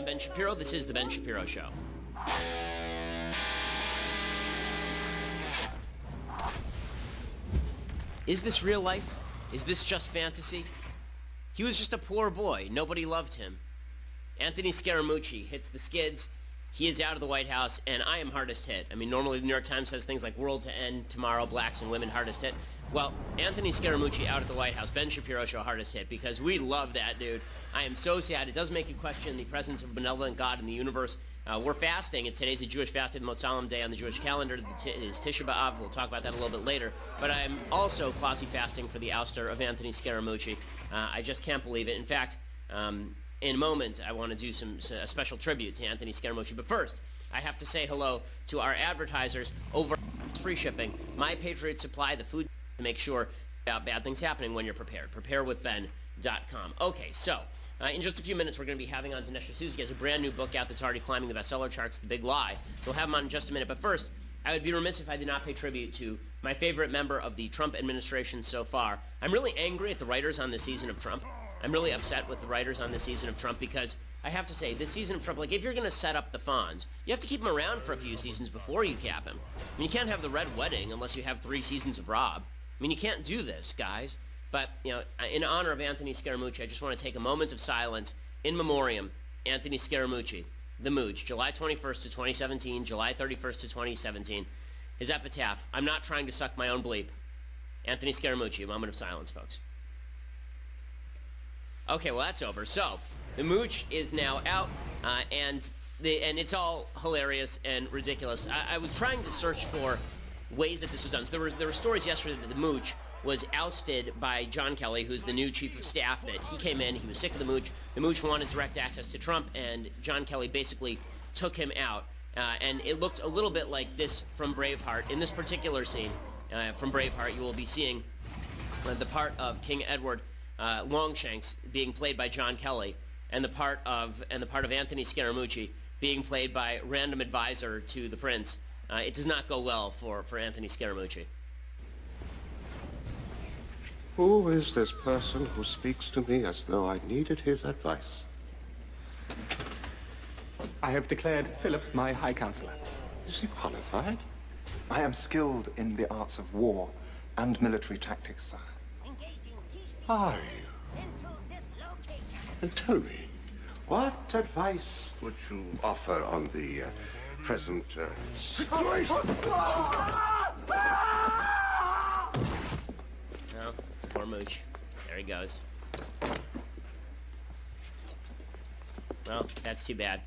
I'm Ben Shapiro. This is The Ben Shapiro Show. Is this real life? Is this just fantasy? He was just a poor boy. Nobody loved him. Anthony Scaramucci hits the skids. He is out of the White House, and I am hardest hit. I mean, normally the New York Times says things like world to end tomorrow, blacks and women hardest hit. Well, Anthony Scaramucci out at the White House, Ben Shapiro Show hardest hit, because we love that dude. I am so sad. It does make you question the presence of a benevolent God in the universe. We're fasting. Today's a Jewish fast, the most solemn day on the Jewish calendar. Is Tisha B'Av. We'll talk about that a little bit later. But I'm also quasi-fasting for the ouster of Anthony Scaramucci. I just can't believe it. In fact, in a moment, I want to do a special tribute to Anthony Scaramucci. But first, I have to say hello to our advertisers over free shipping. My Patriot Supply, the food to make sure about bad things happening when you're prepared. Preparewithben.com. Okay, so in just a few minutes, we're going to be having on Dinesh D'Souza. He has a brand new book out that's already climbing the bestseller charts, The Big Lie. So we'll have him on in just a minute. But first, I would be remiss if I did not pay tribute to my favorite member of the Trump administration so far. I'm really angry at the writers on this season of Trump. I'm really upset with the writers on this season of Trump because I have to say, this season of Trump, like if you're going to set up the Fonz, you have to keep him around for a few seasons before you cap him. I mean, you can't have the Red Wedding unless you have 3 seasons of Rob. I mean, you can't do this, guys. But, you know, in honor of Anthony Scaramucci, I just want to take a moment of silence in memoriam. Anthony Scaramucci, the Mooch, July 21st to 2017, July 31st to 2017. His epitaph, I'm not trying to suck my own bleep. Anthony Scaramucci, a moment of silence, folks. Okay, well, that's over. So, the Mooch is now out, and it's all hilarious and ridiculous. I was trying to search for ways that this was done. So there were stories yesterday that the Mooch was ousted by John Kelly, who's the new chief of staff, that he came in, he was sick of the Mooch. The Mooch wanted direct access to Trump, and John Kelly basically took him out. And it looked a little bit like this from Braveheart. In this particular scene from Braveheart, you will be seeing the part of King Edward Longshanks being played by John Kelly, and the part of Anthony Scaramucci being played by random advisor to the prince. It does not go well for Anthony Scaramucci. Who is this person who speaks to me as though I needed his advice? I have declared Philip my High Counselor. Is he qualified? I am skilled in the arts of war and military tactics, sir. Are you? And tell me, what advice would you offer on the present situation? No, poor Mooch. There he goes. Well, that's too bad.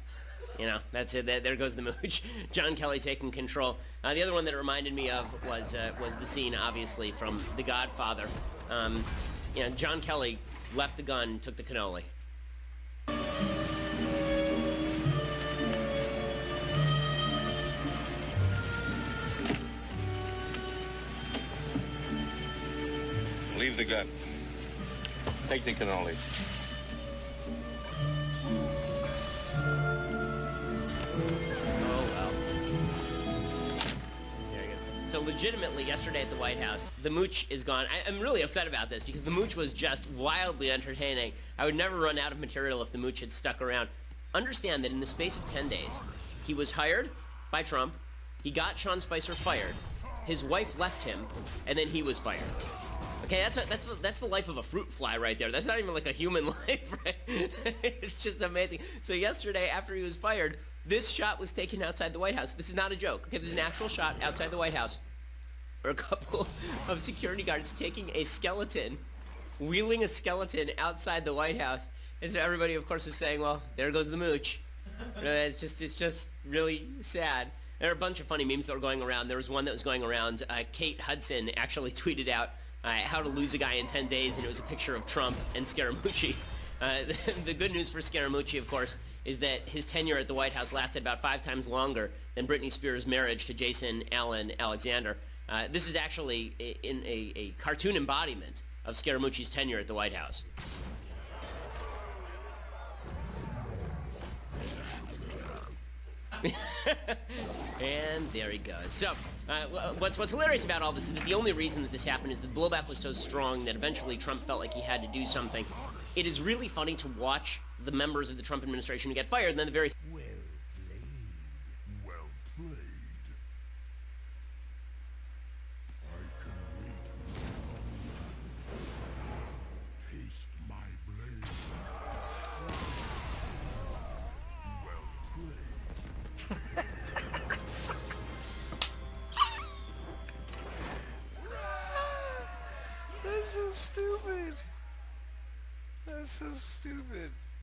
You know, that's it. There goes the Mooch. John Kelly taking control. The other one that it reminded me of was the scene, obviously, from The Godfather. You know, John Kelly left the gun, took the cannoli. Leave the gun. Take the cannoli. So legitimately, yesterday at the White House, the Mooch is gone. I'm really upset about this because the Mooch was just wildly entertaining. I would never run out of material if the Mooch had stuck around. Understand that in the space of 10 days, he was hired by Trump, he got Sean Spicer fired, his wife left him, and then he was fired. Okay, that's the life of a fruit fly right there. That's not even like a human life, right? It's just amazing. So yesterday, after he was fired, this shot was taken outside the White House. This is not a joke. Okay, this is an actual shot outside the White House where a couple of security guards taking a skeleton, wheeling a skeleton outside the White House. And so everybody, of course, is saying, well, there goes the Mooch. It's just really sad. There are a bunch of funny memes that were going around. There was one that was going around. Kate Hudson actually tweeted out how to lose a guy in 10 days, and it was a picture of Trump and Scaramucci. The good news for Scaramucci, of course, is that his tenure at the White House lasted about 5 times longer than Britney Spears' marriage to Jason Allen Alexander. This is actually in a cartoon embodiment of Scaramucci's tenure at the White House. And there he goes. So, what's hilarious about all this is that the only reason that this happened is the blowback was so strong that eventually Trump felt like he had to do something. It is really funny to watch the members of the Trump administration who get fired, and then the very... Well played. Well played. I can wait no longer. Taste my blade. Well played. That's so stupid. That's so stupid.